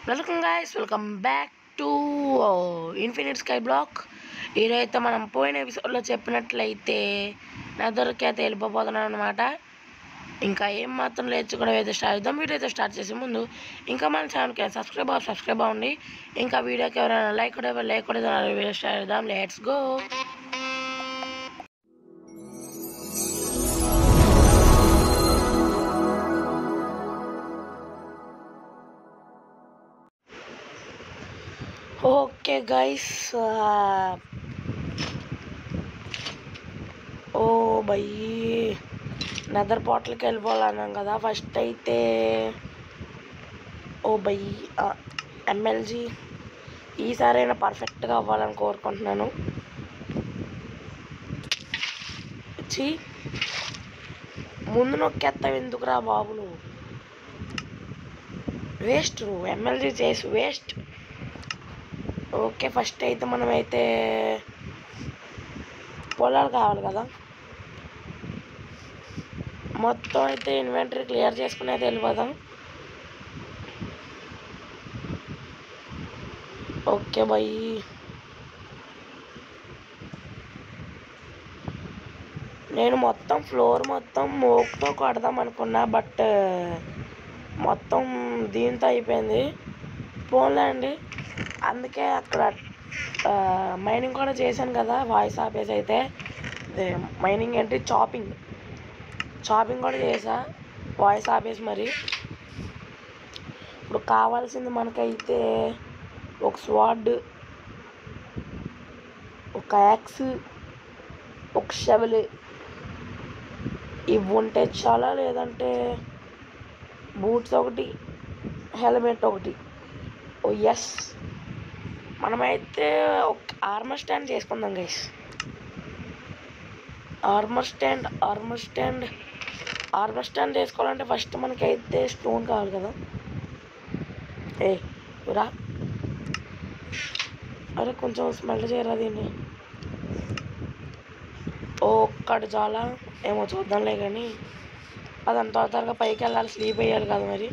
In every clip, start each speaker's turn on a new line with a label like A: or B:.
A: Welcome guys, welcome back to infinite sky block. ఈరోజైతే మనం పోయిన ఎపిసోడ్లో చెప్పినట్లయితే నెదర్కి అయితే వెళ్ళిపోతున్నాం అనమాట. ఇంకా ఏం మాత్రం లేచుకోవడం అయితే స్టార్ట్ చేద్దాం. వీడియో అయితే స్టార్ట్ చేసే ముందు ఇంకా మన ఛానల్కి సబ్స్క్రైబ్ అవ్వండి. ఇంకా వీడియోకి ఎవరైనా లైక్ కూడా వీడియో స్టార్ట్ చేద్దాం. Let's go. Okay guys, oh భయ్యి నెదర్ పోర్టల్కి వెళ్ళిపోవాలన్నాం కదా. ఫస్ట్ అయితే ఓ భయ్యి ఎమ్మెల్జీ ఈసారైనా పర్ఫెక్ట్గా అవ్వాలని కోరుకుంటున్నాను. ముందు నొక్కేస్తావు ఎందుకురా బాబు, నువ్వు వేస్ట్, నువ్వు ఎమ్మెల్జీ చేసి వేస్ట్. ఓకే, ఫస్ట్ అయితే మనమైతే పొలాలు కావాలి కదా, మొత్తం అయితే ఇన్వెంటరీ క్లియర్ చేసుకుని అయితే వెళ్ళిపోదాం. ఓకే బాయ్, నేను మొత్తం ఫ్లోర్ మొత్తం మోక్తో కొడదాం అనుకున్నా, బట్ మొత్తం దీంతో అయిపోయింది. పోన్లే అండి, అందుకే అక్కడ మైనింగ్ కూడా చేశాను కదా. వాయిస్ ఆపేసి అయితే మైనింగ్ ఏంటి, చాపింగ్ కూడా చేసా వాయిస్ ఆపేసి. మరి ఇప్పుడు కావాల్సింది మనకైతే ఒక స్వాడ్, ఒక యాక్స్, ఒక షవెల్, ఇవి ఉంటే చాలా. లేదంటే బూట్స్ ఒకటి, హెల్మెట్ ఒకటి. ఓ ఎస్, మనమైతే ఒక ఆర్మర్ స్టాండ్ చేసుకుందాం గైస్. ఆర్మర్ స్టాండ్ చేసుకోవాలంటే ఫస్ట్ మనకైతే స్టోన్ కావాలి కదా. రా, అరే కొంచెం స్మెల్ చేయరా దీన్ని. ఒక్కటి చాలా ఏమో చూద్దాంలే, కానీ అదంతా త్వరగా పైకి వెళ్ళాలి, స్లీప్ అయ్యాలి కదా. మరి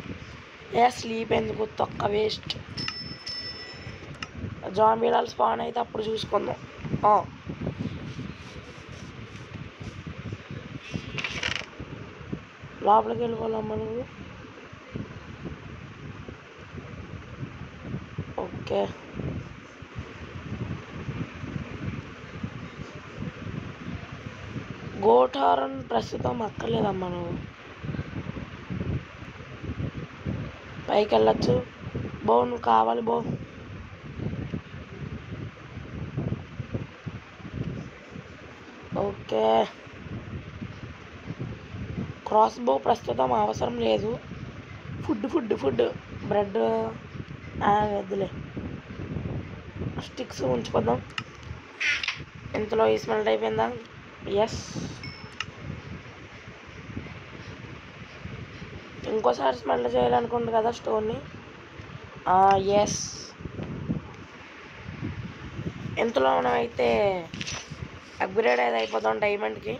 A: స్లీప్ ఎందుకు, తొక్క వేస్ట్. జాంబీలాల్ స్పాన్ అయితే అప్పుడు చూసుకుందాం. లోపలికి వెళ్ళిపోవాలమ్మా నువ్వు. ఓకే, గోటారన్ ప్రస్తుతం అక్కర్లేదమ్మా, నువ్వు పైకి వెళ్ళచ్చు. నువ్వు కావాలి ఓకే, క్రాస్ బో ప్రస్తుతం అవసరం లేదు. ఫుడ్ బ్రెడ్ వద్దులే, స్టిక్స్ ఉంచుకుందాం. ఇంతలో ఈ స్మెల్ట్ అయిపోయిందా. ఎస్, ఇంకోసారి స్మెల్ చేయాలనుకుంటుంది కదా స్టోన్ని. ఎస్, ఇంతలో మనం అయితే అప్గ్రేడ్ అయితే అయిపోతాం డైమండ్కి.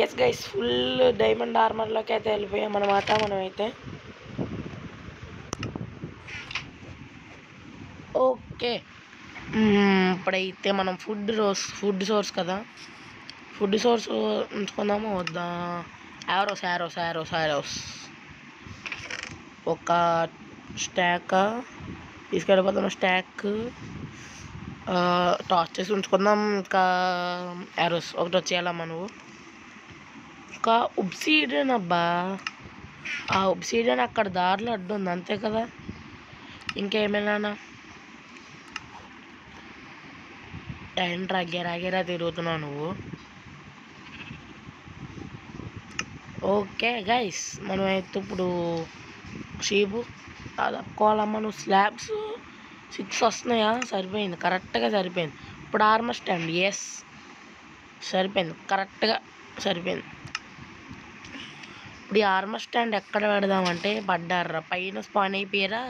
A: ఎస్ గైస్, ఫుల్ డైమండ్ ఆర్మర్లోకి అయితే వెళ్ళిపోయాం అన్నమాట మనమైతే. ఓకే, ఇప్పుడైతే మనం ఫుడ్ సోర్స్ కదా, ఫుడ్ సోర్స్ ఉంచుకుందాము వద్దా. యారోస్ ఒక స్టాక్ తీసుకెళ్ళిపోతాం. స్టాక్ టాస్ చేసి ఉంచుకుందాం. ఇంకా యారోస్ ఒకటి వచ్చేయాలమ్మా నువ్వు. ఇంకా ఉబ్సిడియన్, అబ్బా ఆ ఉబ్సిడియన్ అక్కడ దారిలో అడ్డు ఉంది అంతే కదా, ఇంకేమైనా ఏంట్రా గెరా తిరుగుతున్నావు నువ్వు. ఓకే గైస్, మనం అయితే ఇప్పుడు షీపు తప్పుకోవాలమ్మా నువ్వు. స్లాబ్స్ 6 వస్తున్నాయా, సరిపోయింది, కరెక్ట్గా సరిపోయింది. ఇప్పుడు ఆర్మర్ స్టాండ్, ఎస్ సరిపోయింది, కరెక్ట్గా సరిపోయింది. ఇప్పుడు ఈ ఆర్మర్ స్టాండ్ ఎక్కడ పెడదామంటే పడ్డారా, పైన స్పాన్ అయిపోయారా.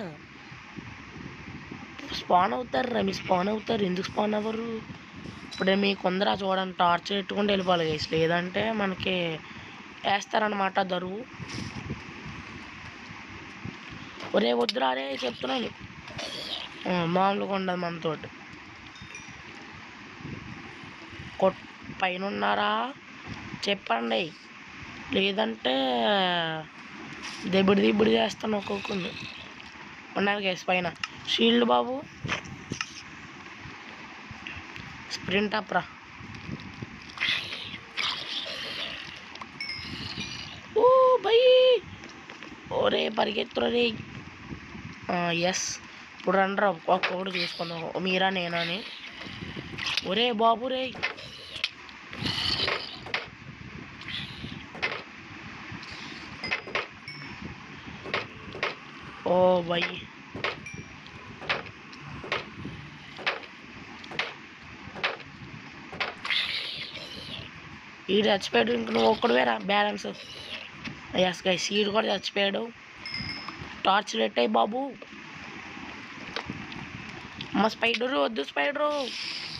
A: స్పాన్ అవుతారా, మీరు స్పాన్ అవుతారు, ఎందుకు స్పాన్ అవ్వరు. ఇప్పుడే మీ కొందరు చూడండి, టార్చ్ పెట్టుకుంటూ వెళ్ళిపోవాలి గైస్, లేదంటే మనకి వేస్తారనమాట దరువు. ఒరే వద్దురా రే చెప్తున్నాను. మామూలుగా ఉండదు మనతోటి. పైన ఉన్నారా చెప్పండి, లేదంటే దిబ్బడి చేస్తాను ఒక్కొక్కరిని. ఉన్నారు గైస్ పైన షీల్డ్ బాబు. స్ప్రింట్ అప్ రా. ఓ బై ఒరే పరిగెత్తురా రే. ఎస్ ఇప్పుడు రండ్రా ఒక్కొక్కటి చూసుకుందాం, మీరా నేనా అని. ఒరే బాబు రే. ఓ బై ఈడు చచ్చిపోయాడు, ఇంక నువ్వు ఒక్కడువేరా బ్యాలెన్స్. ఎస్ గైస్ ఈడు కూడా చచ్చిపోయాడు. టార్చ్ లెట్ అయ్యి బాబు. అమ్మ స్పైడరు వద్దు, స్పైడరు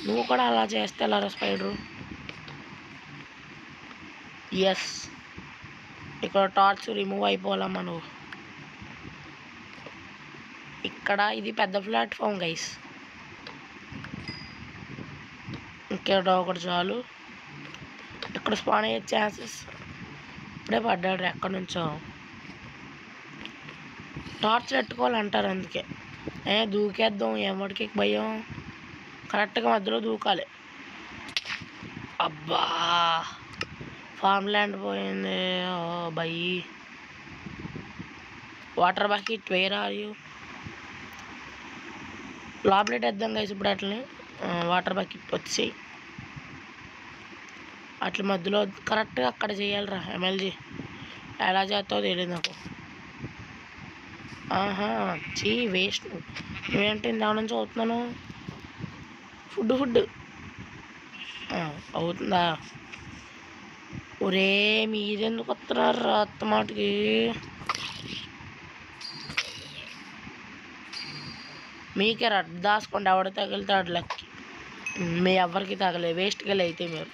A: నువ్వు కూడా అలా చేస్తే వెళ్ళారా స్పైడరు. ఎస్ ఇక్కడ టార్చ్ రిమూవ్ అయిపోవాలమ్మా నువ్వు. ఇక్కడ ఇది పెద్ద ప్లాట్ఫామ్ గైస్, ఇంకేటో ఒకటి చాలు. ఇక్కడ స్పాన్ అయ్యే ఛాన్సెస్. ఇప్పుడే పడ్డాడు ఎక్కడి నుంచో. టార్చ్ పెట్టుకోవాలంటారు అందుకే. దూకేద్దాం, ఎవరికి భయం. కరెక్ట్గా మధ్యలో దూకాలి. అబ్బా ఫార్మ్ ల్యాండ్ పోయింది. Oh my water bucket where are you. లోపలేట్ వేద్దాం గైస్ ఇప్పుడు అట్లని. వాటర్ బకెట్ వచ్చి అట్ల మధ్యలో కరెక్ట్గా అక్కడ చేయాలిరా. ఎమ్మెల్జీ ఎలా చేస్తావో తెలియదు నాకు. చీ వేస్ట్. నువ్వేంటి దాని నుంచి అవుతున్నాను. ఫుడ్ అవుతుందా. ఒరే మీరెందుకు వస్తున్నారు అత్తమాటికి. మీకే రద్దు దాసుకోండి, ఎవడ తగిలితాడు లక్కి. మీ ఎవరికి తగలే, వేస్ట్గా అయితే మీరు.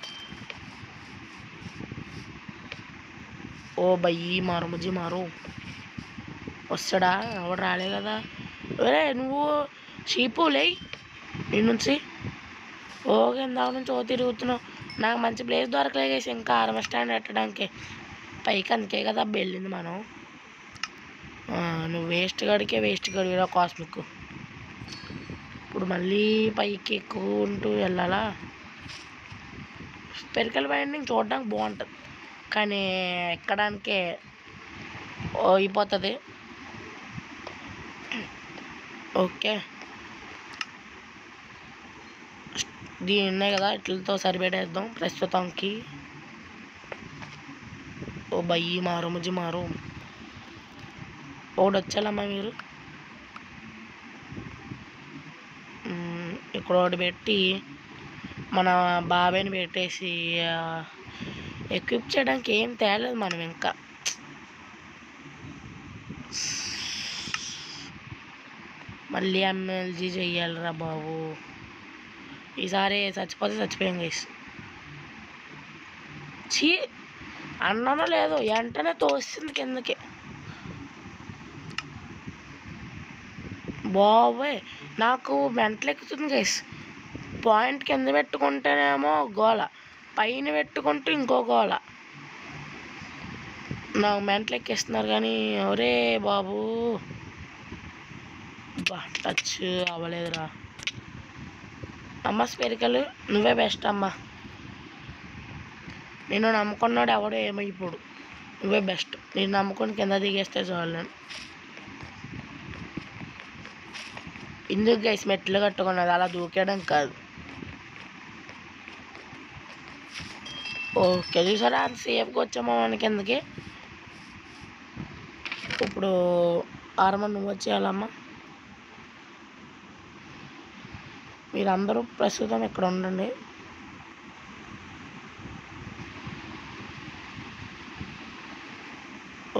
A: ఓ బయ్యి మారు ముజ్జి మారు. వస్తాడా ఎవడు రాలే కదా. ఒరే నువ్వు షీపు లేయి ఈ నుంచి. ఓకే ఇందాక నుంచి ఓ తిరుగుతున్నావు. నాకు మంచి ప్లేస్ దొరకలేసి ఇంకా ఆర్మ స్టాండ్ పెట్టడానికి పైకి, అందుకే కదా వెళ్ళింది మనం. నువ్వు వేస్ట్ గడివిరా కాస్మిక్. ఇప్పుడు మళ్ళీ పైకి ఎక్కుంటూ వెళ్ళాలా. స్పెరికల్ బైండింగ్ చూడడానికి బాగుంటుంది కానీ ఎక్కడానికే అయిపోతుంది. ఓకే దీని ఉన్నాయి కదా, ఇట్లతో సరిపెట్టేద్దాం ప్రస్తుతానికి. ఓ బయ్యి మారు ముజ్జి మారు. ఒకటి వచ్చాలమ్మా మీరు. ఇక్కడ ఒకటి పెట్టి మన బాబాయ్ని పెట్టేసి ఎక్విప్ చేయడానికి ఏం తేలేదు మనం ఇంకా. మళ్ళీ ఎమ్మెల్జీ చెయ్యాలిరా బాబు. ఈసారి చచ్చిపోతే చచ్చిపోయాం గైస్. చీ అన్ననో లేదు వెంటనే తోస్తుంది కిందకి. బాబోయ్ నాకు మెంటలు ఎక్కుతుంది గైస్. పాయింట్ కింద పెట్టుకుంటేనేమో గోల, పైన పెట్టుకుంటే ఇంకో గోల. నాకు మెంటలు ఎక్కిస్తున్నారు కానీ. ఒరే బాబు టచ్ అవ్వలేదురా. అమ్మ స్పెరికల్ నువ్వే బెస్ట్ అమ్మ. నేను నమ్ముకున్నాడు ఎవడో ఏమో ఇప్పుడు. నువ్వే బెస్ట్. నేను నమ్ముకొని కింద దిగేస్తే చాలు. నేను ఇందుకు గైస్ మెట్లు కట్టుకున్నది, అలా దూకేయడం కాదు. ఓకే చూసారా అంత సేఫ్గా వచ్చామా మన కిందకి. ఇప్పుడు ఆర్మర్ నువ్వు వచ్చేయాలమ్మా. మీరందరూ ప్రస్తుతం ఇక్కడ ఉండండి.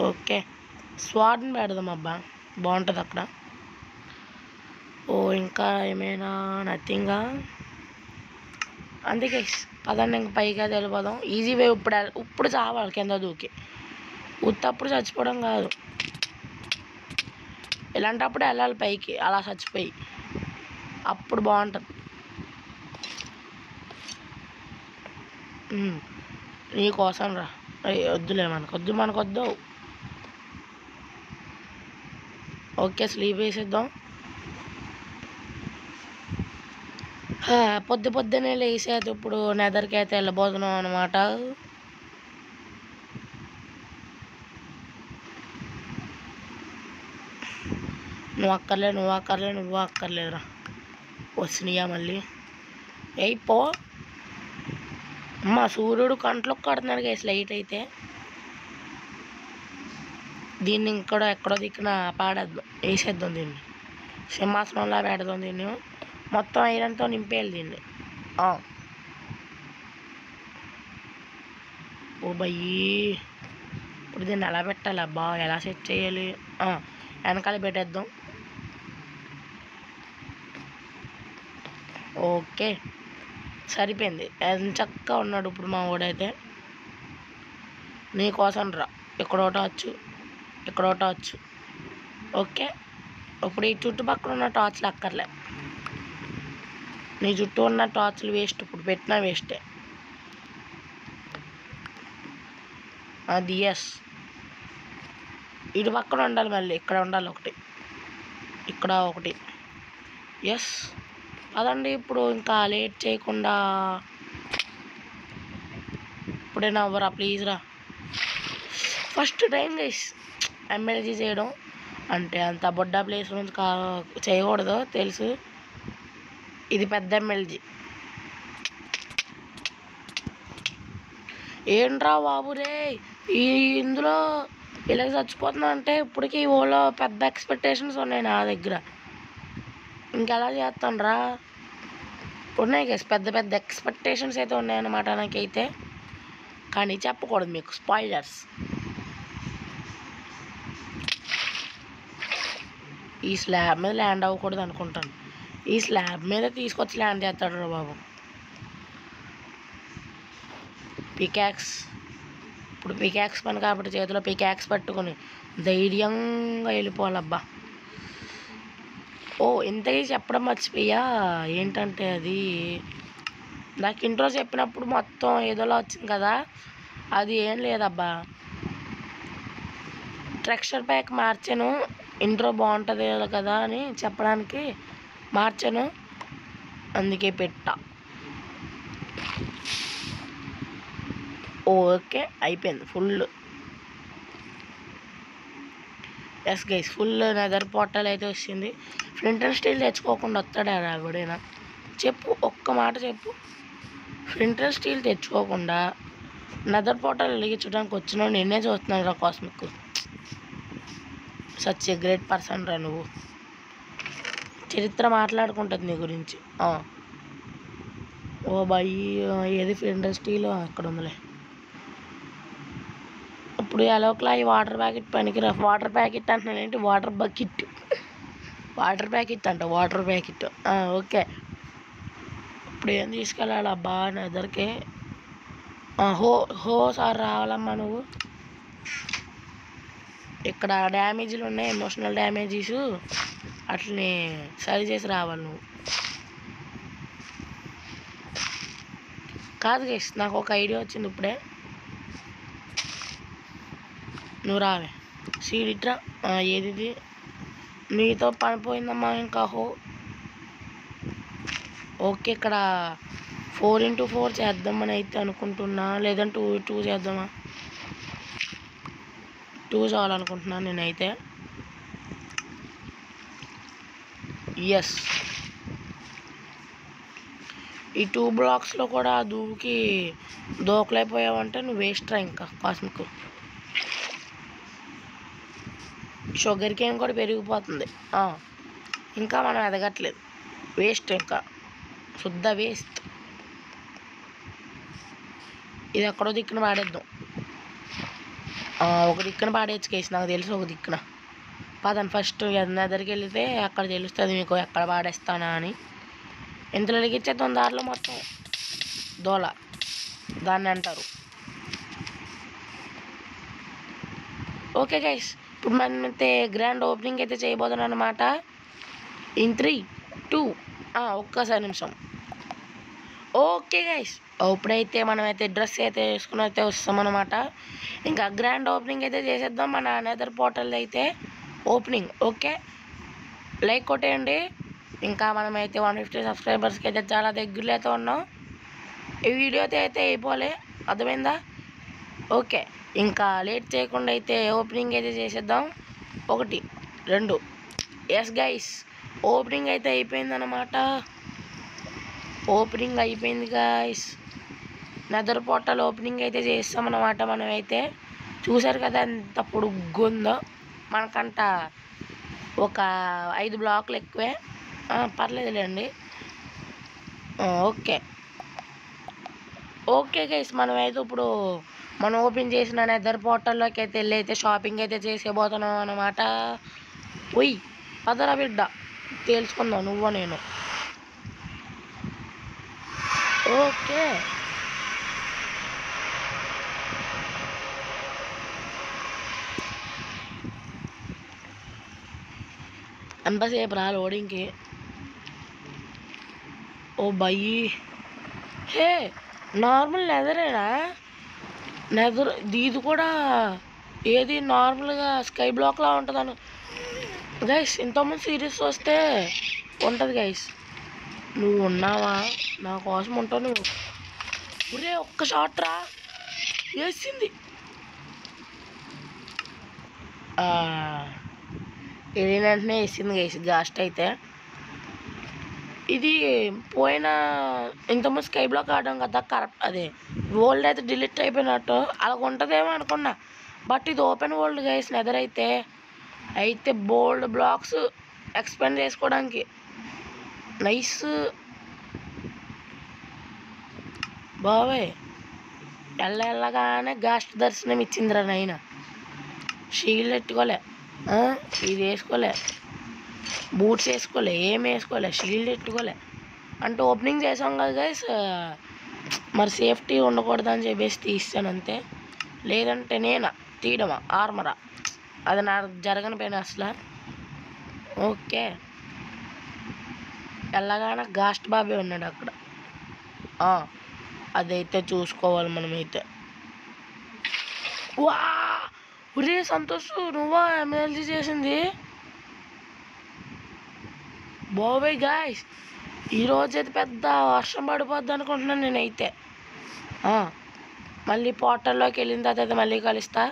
A: ఓకే స్వాడ్ని పెడదాం అబ్బా, బాగుంటుంది అక్కడ. ఇంకా ఏమైనా నథింగా. అందుకే పదండి ఇంక పైగా వెళ్ళిపోదాం. Easy way. ఇప్పుడు చావాలి కింద దూకి, ఉత్తప్పుడు చచ్చిపోవడం కాదు. ఇలాంటప్పుడు వెళ్ళాలి పైకి అలా చచ్చిపోయి, అప్పుడు బాగుంటుంది. నీకోసం రా. వద్దులే, మనకొద్దు. ఓకే, స్లీప్ వేసేద్దాం. పొద్దున్నే లేసేది ఇప్పుడు నెదర్కి అయితే వెళ్ళబోతున్నాం అనమాట. నువ్వు అక్కర్లేదురా. వచ్చినాయా మళ్ళీ? పో అమ్మ. సూర్యుడు కంట్లోకి కడుతున్నాడు గైస్ లైట్ అయితే. దీన్ని ఇంకడో ఎక్కడో దిక్కున వేసేద్దాం. దీన్ని సింహాసనంలా పెడదాం. దీన్ని మొత్తం ఐరన్తో నింపేయాలి దీన్ని. ఓ బయ్యి, ఇప్పుడు దీన్ని ఎలా పెట్టాలి అబ్బా? ఎలా సెట్ చేయాలి? వెనకాల పెట్టేద్దాం. ఓకే, సరిపోయింది. చక్కగా ఉన్నాడు ఇప్పుడు మా వాడైతే. నీకోసం రా. ఇక్కడ టార్చ్. ఓకే, ఇప్పుడు ఈ చుట్టుపక్కల ఉన్న టార్చ్లు అక్కర్లే. నీ చుట్టూ ఉన్న టార్చ్లు వేస్ట్, ఇప్పుడు పెట్టినా వేస్టే. అది ఇటు పక్కన ఉండాలి, మళ్ళీ ఇక్కడ ఉండాలి ఒకటి, ఇక్కడ ఒకటి. అదండి. ఇప్పుడు ఇంకా లేట్ చేయకుండా ఇప్పుడే నవ్వరా ప్లీజ్ రా. ఫస్ట్ టైం గైస్ ఎమ్మెల్జీ చేయడం అంటే అంత బొడ్డ ప్లేస్ నుంచి చేయకూడదు తెలుసు. ఇది పెద్ద ఎమ్మెల్జీ. ఏంట్రా బాబు రే, ఇందులో ఇలా చచ్చిపోతున్నా అంటే ఇప్పటికీ ఓలో పెద్ద ఎక్స్పెక్టేషన్స్ ఉన్నాయి నా దగ్గర. ఇంకెలా చేస్తాను రా? ఉన్నాయి గైస్, పెద్ద ఎక్స్పెక్టేషన్స్ అయితే ఉన్నాయన్నమాట నాకైతే. కానీ చెప్పకూడదు మీకు, స్పాయిలర్స్. ఈ స్లాబ్ మీద ల్యాండ్ అవ్వకూడదు అనుకుంటాను. ఈ స్లాబ్ మీద తీసుకొచ్చి ల్యాండ్ చేస్తాడు రా బాబు. పికాక్స్. ఇప్పుడు పికాక్స్ పని కాబట్టి చేతిలో పికాక్స్ పట్టుకొని ధైర్యంగా వెళ్ళిపోవాలబ్బా. ఇంతకీ చెప్పడం మర్చిపోయా. ఏంటంటే అది నాకు ఇంట్రో చెప్పినప్పుడు మొత్తం ఏదోలా వచ్చింది కదా, అది ఏం లేదబ్బా. టెక్స్చర్ ప్యాక్ మార్చాను. ఇంట్రో బాగుంటుంది కదా అని చెప్పడానికి మార్చాను, అందుకే పెట్టా. ఓకే, అయిపోయింది full. Guys, full Nether portal అయితే వచ్చింది. ఫ్లింట్ అండ్ స్టీల్ తెచ్చుకోకుండా వస్తాడా ఎవడైనా? చెప్పు, ఒక్క మాట చెప్పు. ఫ్లింట్ అండ్ స్టీల్ తెచ్చుకోకుండా నెదర్ పోర్టల్ వెలిగించడానికి వచ్చిన నిన్నే చూస్తున్నాను రా Cosmic. Such a great person రా నువ్వు. చరిత్ర మాట్లాడుకుంటుంది నీ గురించి. ఓ బాయ్, ఏది ఫ్లింట్ అండ్ స్టీల్ అక్కడ ఉందిలే. ఇప్పుడు ఎలోక్లా ఈ వాటర్ ప్యాకెట్ పనికిరా. వాటర్ ప్యాకెట్ అంటున్నాను ఏంటి, water bucket. Water packet. Okay, ఇప్పుడు ఏం తీసుకెళ్ళాలి అబ్బా నెదర్కి? సార్ రావాలమ్మా నువ్వు. ఇక్కడ డ్యామేజీలు ఉన్నాయి, ఎమోషనల్ డ్యామేజెస్, అట్లనే సరి చేసి రావాలి నువ్వు. కాదు గైస్, నాకు ఒక ఐడియా వచ్చింది ఇప్పుడే. నువ్వు రావే సీడిట్రా. ఏది నీతో పని పోయిందమ్మా ఇంకా. ఓకే, ఇక్కడ 4x4 చేద్దామని అయితే అనుకుంటున్నా, లేదంటే 2x2 చేద్దామా? 2 చాలనుకుంటున్నాను నేనైతే. ఈ 2 బ్లాక్స్లో కూడా దూకలేకపోయావంటే నువ్వు వేస్ట్ రా ఇంకా కాస్మిక్. షుగర్ కేన్ కూడా పెరిగిపోతుంది, ఇంకా మనం ఎదగట్లేదు. వేస్ట్, ఇంకా శుద్ధ వేస్ట్. ఇది ఎక్కడో దిక్కున పాడేద్దాం. ఒక దిక్కున పాడేచ్చు కేసు, నాకు తెలుసు ఒక దిక్కున. పదండి ఫస్ట్ ఎదరికి వెళితే అక్కడ తెలుస్తుంది మీకు ఎక్కడ పాడేస్తానా అని. ఇంతలో వెలిగించేద్దాం దారిలో మొత్తం. దోల దాన్ని అంటారు. ఓకే గైస్, ఇప్పుడు మనమైతే గ్రాండ్ ఓపెనింగ్ అయితే చేయబోతున్నాం అనమాట. ఇన్ 3, 2 ఒక్కసారి నిమిషం. ఓకే గైస్, ఇప్పుడైతే మనమైతే డ్రెస్ అయితే వేసుకుని అయితే వస్తామన్నమాట. ఇంకా గ్రాండ్ ఓపెనింగ్ అయితే చేసేద్దాం మన నెదర్ పోర్టల్ అయితే ఓపెనింగ్. ఓకే, లైక్ కొట్టేయండి. ఇంకా మనమైతే 150 సబ్స్క్రైబర్స్కి అయితే చాలా దగ్గరలో అయితే ఉన్నాం. ఈ వీడియో అయితే అయిపోలే, అర్థమైందా? ఓకే, ఇంకా లేట్ చేయకుండా అయితే ఓపెనింగ్ అయితే చేసేద్దాం. 1, 2. ఎస్ గైస్, ఓపెనింగ్ అయితే అయిపోయిందన్నమాట. ఓపెనింగ్ అయిపోయింది గైస్. నెదర్ పోర్టల్ ఓపెనింగ్ అయితే చేస్తామన్నమాట. మనమైతే చూసారు కదా ఎంత పొడుగ్గుందో. మనకంట ఒక 5 బ్లాకులు ఎక్కువే, పర్లేదులేండి. ఓకే ఓకే గైస్, మనమైతే ఇప్పుడు మనం ఓపెన్ చేసిన నెదర్ పోర్టల్లోకి అయితే వెళ్ళి అయితే షాపింగ్ అయితే చేసేపోతున్నాం అన్నమాట. ఉయ్ పదరా బిడ్డ, తెలుసుకుందాం నువ్వు నేను. ఓకే, ఎంతసేపు రా లోడింగ్కి. ఓ బయ్యి, హే నార్మల్ నెదరేనా? నెదర్ ఇది కూడా ఏది నార్మల్గా స్కై బ్లాక్లా ఉంటుందని గైస్. ఇంతకుముందు సిరీస్ వస్తే ఉంటుంది గైస్. నువ్వు ఉన్నావా? నా కోసం ఉంటావు నువ్వు. ఒరే ఒక్క షాట్ రా, వేసింది. వెళ్ళినట్టునే వేసింది గైస్ గాస్ట్ అయితే. ఇది పోయిన ఇంతకుముందు స్కై బ్లాక్ ఆడడం కదా, కరెక్ట్ అదే వరల్డ్ అయితే డిలీట్ అయిపోయినట్టు అలా ఉంటుందేమో అనుకున్నా. బట్ ఇది ఓపెన్ వరల్డ్ గైస్. నెదర్ అయితే బోల్డ్ బ్లాక్స్ ఎక్స్పెండ్ చేసుకోవడానికి నైస్ బాబాయ్. వెళ్ళగానే గాస్ట్ దర్శనం ఇచ్చిందిరా నైనా. షీల్డ్ పెట్టుకోలే, ఇది వేసుకోలే, బూట్స్ వేసుకోలే, ఏం వేసుకోలే, షీల్డ్ పెట్టుకోలే. అంటే ఓపెనింగ్ చేసాం కదా గైస్, మరి సేఫ్టీ ఉండకూడదని చెప్పేసి తీస్తాను అంతే. లేదంటే నేనా తీయడమా ఆర్మరా, అది నాకు జరగని పైన అసలు. ఓకే, వెళ్ళగానే గాస్ట్ బాబే ఉన్నాడు అక్కడ. అదైతే చూసుకోవాలి మనమైతే. వా ఒరే సంతోష్, నువ్వా ఎమ్మెల్సీ చేసింది? బాబాయ్ గాయస్, ఈరోజు అయితే పెద్ద వర్షం పడిపోద్ది అనుకుంటున్నాను నేనైతే. మళ్ళీ పోర్టల్లోకి వెళ్ళిన తర్వాత అయితే మళ్ళీ కలుస్తా.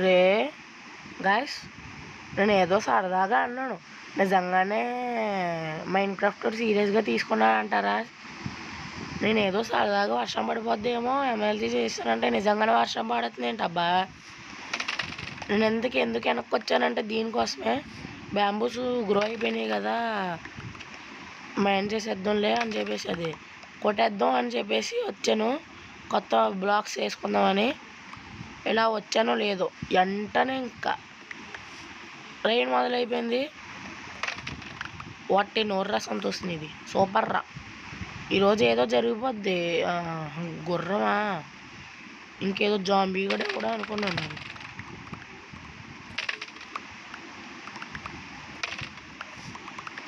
A: రే గాయస్, నేను ఏదో సరదాగా అన్నాను, నిజంగానే మైండ్ క్రాఫ్ట్ సీరియస్గా తీసుకున్నాను అంటారా? నేను ఏదో సరదాగా వర్షం పడిపోద్దేమో ఎమ్మెల్సీ చేస్తానంటే నిజంగానే వర్షం పడుతుంది ఏంటబ్బా. నేను ఎందుకు వెనక్కి వచ్చానంటే దీనికోసమే. బ్యాంబూస్ గ్రో అయిపోయినాయి కదా, మైండ్ చేసేద్దాంలే అని చెప్పేసి, అది కొట్టేద్దాం అని చెప్పేసి వచ్చాను. కొత్త బ్లాక్స్ వేసుకుందామని ఇలా వచ్చానో లేదో వెంటనే ఇంకా ట్రైన్ మొదలైపోయింది. వాటి నోర్రా సంతోషం, ఇది సూపర్ రా. ఈరోజు ఏదో జరిగిపోద్ది. గుర్రమా ఇంకేదో జాంబీ కూడా అనుకున్నాను.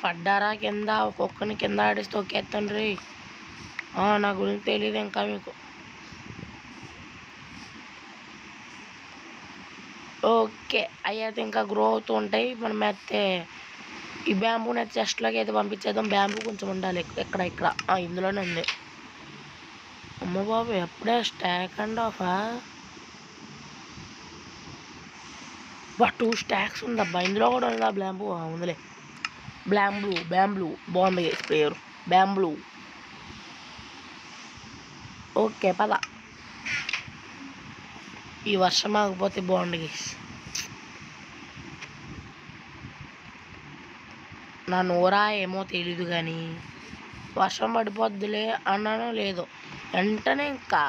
A: పడ్డారా కింద, ఒక్కొక్కరిని కింద ఆడిస్తే ఒకేతండ్రి. నా గురించి తెలియదు ఇంకా మీకు. ఓకే, అవి అయితే ఇంకా గ్రో అవుతూ ఉంటాయి. మనం అయితే ఈ బ్యాంబూని అయితే చెస్ట్లోకి అయితే పంపించేద్దాం. బ్యాంబూ కొంచెం ఉండాలి ఇక్కడ ఇందులోనే ఉంది. అమ్మ బాబు, ఎప్పుడే స్టాక్ అండ్ ఆఫా? 2 స్టాక్స్ ఉందబ్బా. ఇందులో కూడా ఉందా బ్యాంబూ? ఉందిలే. బ్యాంబ్లూ బాగుంది స్ప్రేయర్ బ్యాంబ్లూ. ఓకే పద, ఈ వర్షం ఆగిపోతే బాగుంది గైస్. నా నోరా ఏమో తెలీదు కానీ వర్షం పడిపోద్దులే అన్నానో లేదో వెంటనే ఇంకా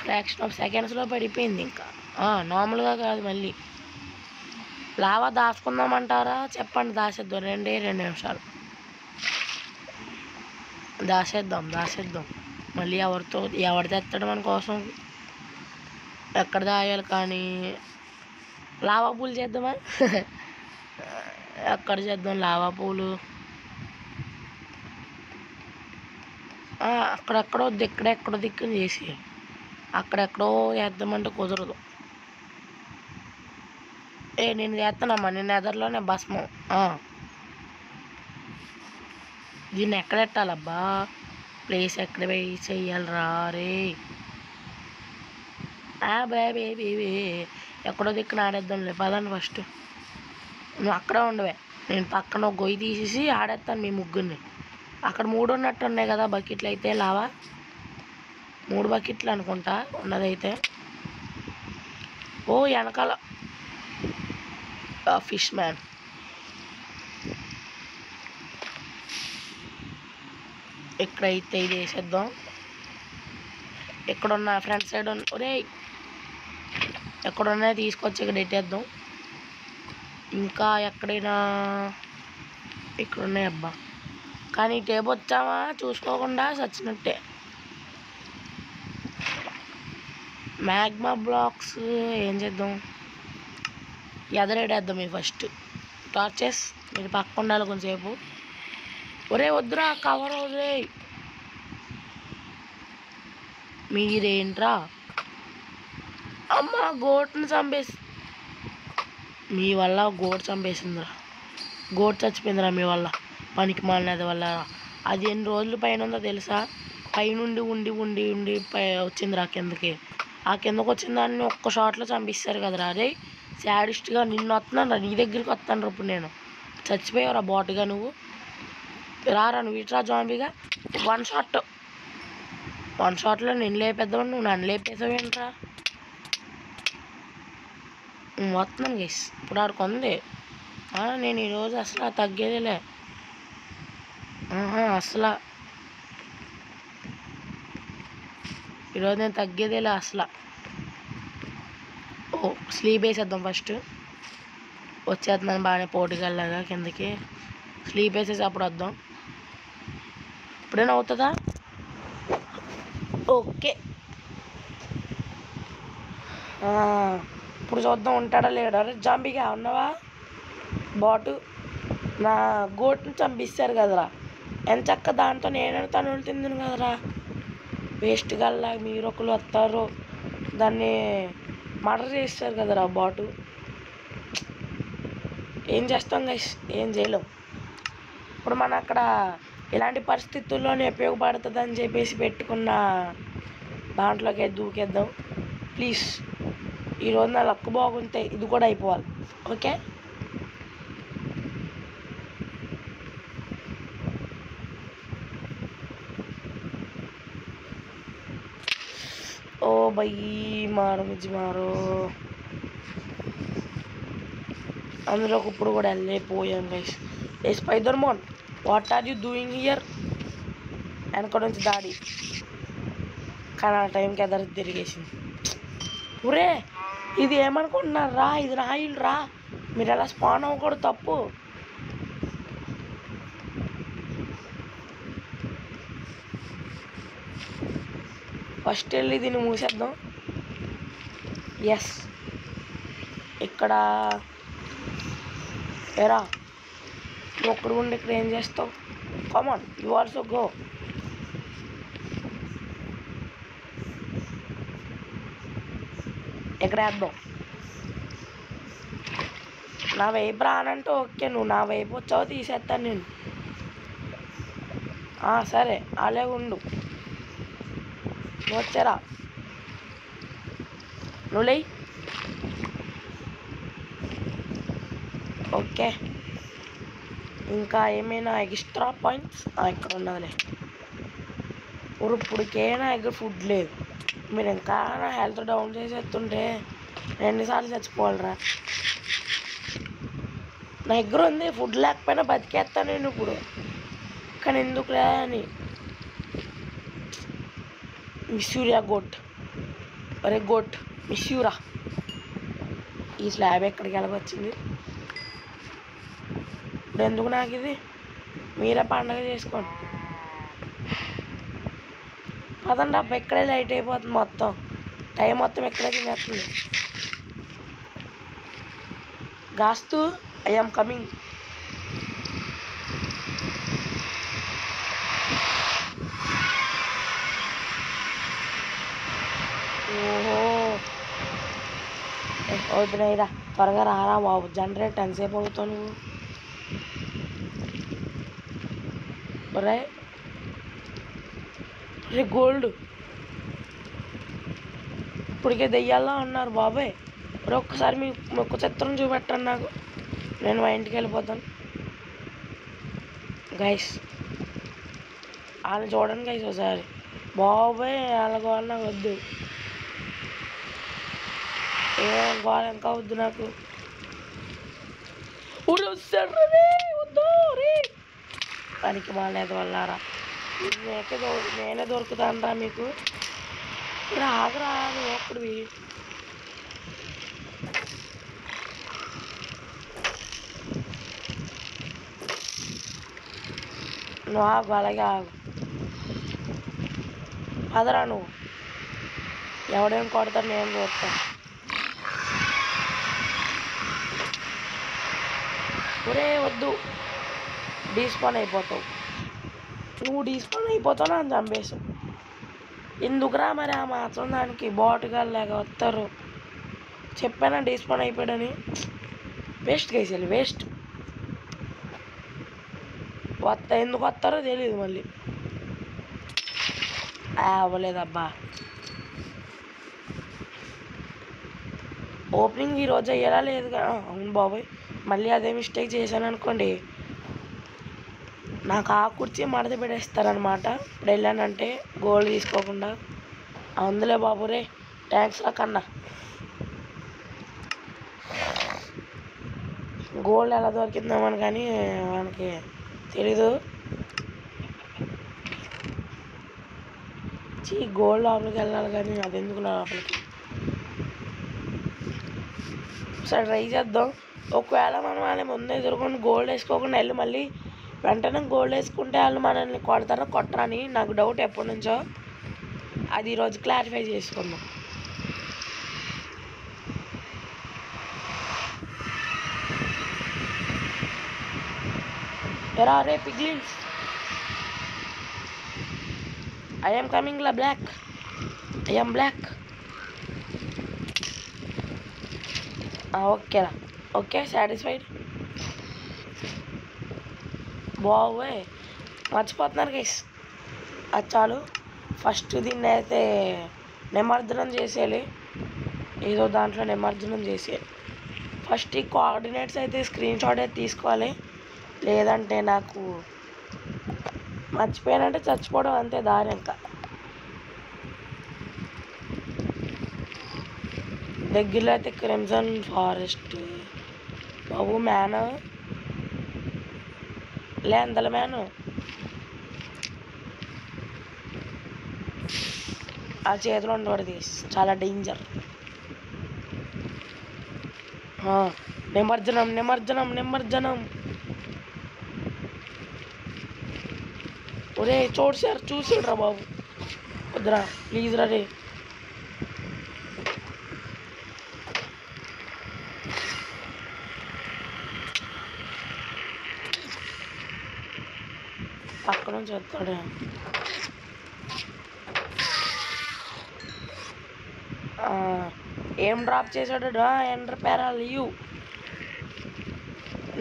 A: ఫ్రాక్షన్ ఆఫ్ సెకండ్స్లో పడిపోయింది. ఇంకా నార్మల్గా కాదు. మళ్ళీ లావా దాచుకుందామంటారా? చెప్పండి, దాచేద్దాం. 2 నిమిషాలు దాచేద్దాం. మళ్ళీ ఎవరు తెస్తాడు మన కోసం? ఎక్కడ దాయాలి కానీ లావా పూలు చేద్దామా? ఎక్కడ చేద్దాం లావా పూలు? అక్కడెక్కడో ఎక్కడెక్కడో దిక్కుని చేసి అక్కడెక్కడో చేద్దామంటే కుదరదు. నేను చేస్తానమ్మా, నేను ఎదర్లోనే భస్మం. దీన్ని ఎక్కడెట్టాలబ్బా? ప్లేస్ ఎక్కడ పోయి చెయ్యాలరా రే? బేబీ ఎక్కడో దిక్కున ఆడేద్దాంలే, పదండి. ఫస్ట్ నువ్వు అక్కడే ఉండవే, నేను పక్కన ఒక గొయ్యి తీసేసి ఆడేస్తాను మీ ముగ్గురిని. అక్కడ 3 ఉన్నట్టు ఉన్నాయి కదా బకెట్లు అయితే, లావా 3 బకెట్లు అనుకుంటా ఉన్నదైతే. ఓ వెనకాల ఫిష్ మ్యాన్. ఇక్కడైతే ఇది వేసేద్దాం. ఎక్కడున్నా ఫ్రంట్ సైడ్ ఒరే ఎక్కడున్నా తీసుకొచ్చి ఇక్కడ పెట్టేద్దాం. ఇంకా ఎక్కడైనా ఇక్కడ ఉన్నాయి అబ్బా, కానీ టేపు వచ్చామా చూసుకోకుండా చచ్చినట్టే. మ్యాగ్మా బ్లాక్స్ ఏం చేద్దాం? ఎదరేడేద్దాం. మీ ఫస్ట్ టార్చెస్ మీరు పక్క ఉండాలి కొంచెంసేపు. ఒరే వద్దురా, కవర్ వదిలే. మీరేంట్రా అమ్మ గోట్ని చంపేసి, మీ వల్ల గోట్ చంపేసిందిరా. గోట్ చచ్చిపోయిందిరా మీ వల్ల, పనికి మాలినది వల్ల. అది ఎన్ని రోజుల పైన ఉందో తెలుసా? పైనుండి ఉండి ఉండి ఉండి వచ్చిందిరా కిందకి. ఆ కిందకు వచ్చిన దాన్ని ఒక్క షాట్లో చంపిస్తారు కదరా. అదే శాడిస్ట్గా నిన్ను వస్తున్నాను రా, నీ దగ్గరికి వస్తాను ఇప్పుడు. నేను చచ్చిపోయావురా బాటుగా. నువ్వు రారా, నువ్వు ఇట్రా జాంబీగా. వన్ షాట్లో నేను లేపేద్దామని నువ్వు నన్ను లేపేసావేంట్రా? వస్తున్నాను గైస్, ఇప్పుడు ఆడుకుంది. నేను ఈరోజు అసలు తగ్గేదేలే అసలు. ఈరోజు నేను తగ్గేదేలే అసలు. స్లీప్ వేసేద్దాం ఫస్ట్. వచ్చేస్తున్నాను బాగానే పోటీకెళ్ళగా కిందకి. స్లీప్ వేసేసి అప్పుడు వద్దాం. ఇప్పుడేనా అవుతుందా? ఓకే, ఇప్పుడు చూద్దాం ఉంటాడా లేడా. జాంబీగా ఉన్నావా బాటు? నా గోట్ని చంపిస్తారు కదరా, ఎంత చక్క దాంతో నేను తనులు తిందును కదరా. వేస్ట్ గల్లా మీరు ఒకరు వస్తారు, దాన్ని మర్డర్ చేస్తారు కదరా బాటు. ఏం చేస్తాం గైస్, ఏం చేయలేం. ఇప్పుడు మన అక్కడ ఇలాంటి పరిస్థితుల్లోనే ఉపయోగపడుతుంది అని చెప్పేసి పెట్టుకున్న దాంట్లోకి దూకేద్దాం ప్లీజ్. ఈరోజు నా లక్ బాగుంటే ఇది కూడా అయిపోవాలి. ఓకే, ఓ భయ్యి మారో మిజ్జి మారో. అందులోకి ఇప్పుడు కూడా వెళ్ళిపోయాం గైస్. ఏ Spider Man, what are you doing here? వెనక నుంచి దాడి, కానీ ఆ టైంకి ఎదరు తిరిగేసింది. ఒరే ఇది ఏమనుకుంటున్నారు రా, ఇది నా ఇల్లు రా, మీరు ఎలా స్పాన్ అవ్వకూడదు, తప్పు. ఫస్ట్ వెళ్ళి దీన్ని మూసేద్దాం. ఎస్, ఇక్కడ ఎరా నువ్వు ఒక్కడు ఉండి ఇక్కడ ఏం చేస్తావు? కమాన్, యు ఆల్సో గో. ఇక్కడ వేద్దాం. నా వైపు రానంటే ఓకే, నువ్వు నా వైపు వచ్చావు తీసేస్తాను నేను. సరే అలాగే ఉండు. నువ్వు వచ్చారా, నువ్వు లేయి. ఓకే, ఇంకా ఏమైనా ఎక్స్ట్రా పాయింట్స్ ఇక్కడ ఉన్నదిలే. ఇప్పుడుకేనా దగ్గర ఫుడ్ లేదు. మీరు ఇంకా నా హెల్త్ డౌన్ చేసేస్తుంటే 2 సార్లు చచ్చిపోవాలరా. నా దగ్గర ఉంది, ఫుడ్ లేకపోయినా బతికేస్తాను నేను ఇప్పుడు, కానీ ఎందుకులే అని. మిస్యూరియా గోట్, అరే గోట్ మిస్యూరా. ఈ స్లాబ్ ఎక్కడికి వెళ్ళకొచ్చింది ఇప్పుడు? ఎందుకు నాకు ఇది? మీరే పండగ చేసుకోండి. పదండి అబ్బా, ఇక్కడే లైట్ అయిపోతుంది మొత్తం, టైం మొత్తం ఇక్కడే తినేస్తుంది. రాస్తూ ఐ ఆమ్ కమింగ్. ఓహో ఓపెన్ త్వరగా రారా బాబు, జనరేట్ ఎంతసేపు అవుతావు నువ్వు? రే రే గోల్డ్ ఇప్పటికే దెయ్యాల్లో ఉన్నారు బాబాయ్. మరి ఒక్కసారి మీ మొక్క చిత్రం చూపెట్టండి నాకు, నేను మా ఇంటికి వెళ్ళిపోతాను. గైస్ వాళ్ళని చూడండి గైస్ ఒకసారి. బాబాయ్ వాళ్ళ గోళ నాకు వద్దు, ఏం గోళ ఇంకా వద్దు నాకు. వస్తాడు రే, వద్దు రే పనికి మాలేదు వల్లారా. నేనే దొరుకుతాను రా మీకు. ఆగరా నువ్వు అప్పుడువి. నువ్వు ఆగు, అలాగే ఆగు. అదరా నువ్వు ఎవడేం కొడతాడు, నేను చూస్తాను. ఒరే వద్దు, డీస్పాన్ అయిపోతావు నువ్వు, డీస్పాన్ అయిపోతావు నన్ను చంపేసావు. ఎందుకురా మరి ఆ మాత్రం దానికి బాటుగా లేక వస్తారు. చెప్పానా డీస్పాన్ అయిపోయాడని. వేస్ట్ కేసేయాలి, వేస్ట్. ఎందుకు వస్తారో తెలియదు మళ్ళీ. అవ్వలేదబ్బా. ఓపెనింగ్ ఈరోజు అయ్యేలా లేదు కదా. అవును బాబాయ్, మళ్ళీ అదే మిస్టేక్ చేశాను అనుకోండి, నాకు ఆ కుర్చీ మడత పెట్టేస్తారనమాట. ఇప్పుడు వెళ్ళానంటే గోల్డ్ తీసుకోకుండా. అందులే బాబు రే, థ్యాంక్స్ రా కన్నా. గోల్డ్ ఎలా దొరికిందో కానీ మనకి తెలీదు. గోల్డ్ లోపలికి వెళ్ళాలి కానీ అది ఎందుకు లోపలికి. సరే ట్రై చేద్దాం. ఒకవేళ మనం వాళ్ళ ముందు ఎదుర్కొని గోల్డ్ వేసుకోకుండా వెళ్ళి మళ్ళీ వెంటనే గోల్డ్ వేసుకుంటే వాళ్ళు మనల్ని కొడతారో కొట్టరా అని నాకు డౌట్ ఎప్పటి నుంచో. అది ఈరోజు క్లారిఫై చేసుకుందాం. ఎరా రే పిగ్లిన్స్, ఐ ఆమ్ కమింగ్ లా బ్లాక్, ఐ ఆమ్ బ్లాక్. ఓకేరా, ఓకే సాటిస్ఫైడ్. బాబోయ్ మర్చిపోతున్నారు గైస్, అది చాలు. ఫస్ట్ దీన్ని అయితే నిమజ్జనం చేసేయాలి, ఏదో దాంట్లో నిమజ్జనం చేసేయాలి. ఫస్ట్ ఈ కోఆర్డినేట్స్ అయితే స్క్రీన్ షాట్ అయితే తీసుకోవాలి, లేదంటే నాకు మర్చిపోయానంటే చచ్చిపోవడం అంతే దారి. ఇంకా దగ్గరలో అయితే క్రిమ్సన్ ఫారెస్ట్ బాబు. మ్యాన్ లేందల మ్యాను ఆ చేతిలో ఉండకూడదు, చాలా డేంజర్. నిమజ్జనం నిమజ్జనం నిమజ్జనం. ఒరే చూసాడురా బాబు, వద్దురా ప్లీజ్ రా రే. పక్క నుంచి వస్తాడు. ఏం డ్రాప్ చేశాడు రా, ఎంటర్ పేరా లీవ్.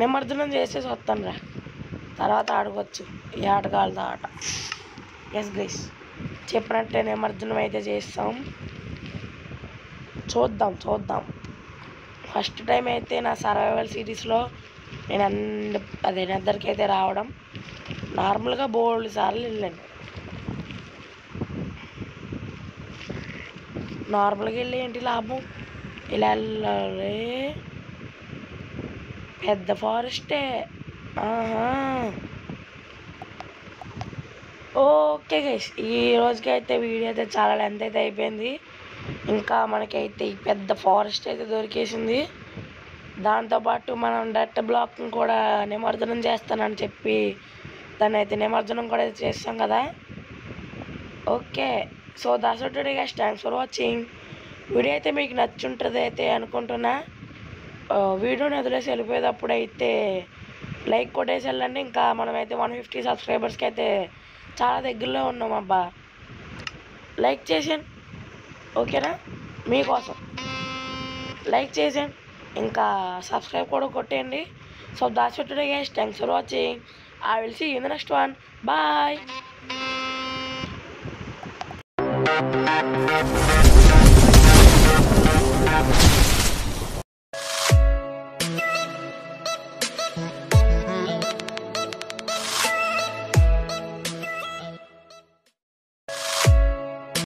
A: నిమజ్జనం చేసేసి వస్తాను రా, తర్వాత ఆడుకోవచ్చు ఈ ఆటగాళ్ళతో ఆట. ఎస్ గైస్, చెప్పినట్టే నిమజ్జనం అయితే చేస్తాం. చూద్దాం. ఫస్ట్ టైం అయితే నా సర్వైవల్ సిరీస్లో నేను అదే నిద్రకైతే రావడం. నార్మల్గా బోల్డ్ సార్లు వెళ్ళాను. నార్మల్గా వెళ్ళి ఏంటి లాభం, ఇలా వెళ్ళాలి. పెద్ద ఫారెస్టే. ఓకే గైస్, ఈ రోజుకైతే వీడియో అయితే చాలా లెంత్ అయితే అయిపోయింది. ఇంకా మనకైతే ఈ పెద్ద ఫారెస్ట్ అయితే దొరికేసింది. దాంతోపాటు మనం డట్ బ్లాక్ని కూడా నిమజ్జనం చేస్తానని చెప్పి దాన్ని అయితే నిమజ్జనం కూడా చేస్తాం కదా. Okay, so that's it today guys, thanks for watching. Video అయితే మీకు నచ్చుంటుంది అయితే అనుకుంటున్నా. వీడియోని వదిలేసి వెళ్ళిపోయేటప్పుడు అయితే లైక్ కొట్టేసి వెళ్ళండి. ఇంకా మనమైతే 150 సబ్స్క్రైబర్స్కి అయితే చాలా దగ్గరలో ఉన్నాం అబ్బా. లైక్ చేసాను, ఓకేనా? మీకోసం లైక్ చేసాను, ఇంకా సబ్స్క్రైబ్ కూడా కొట్టేయండి. So that's it today guys. Thanks for watching. I will see you in the next one. Bye.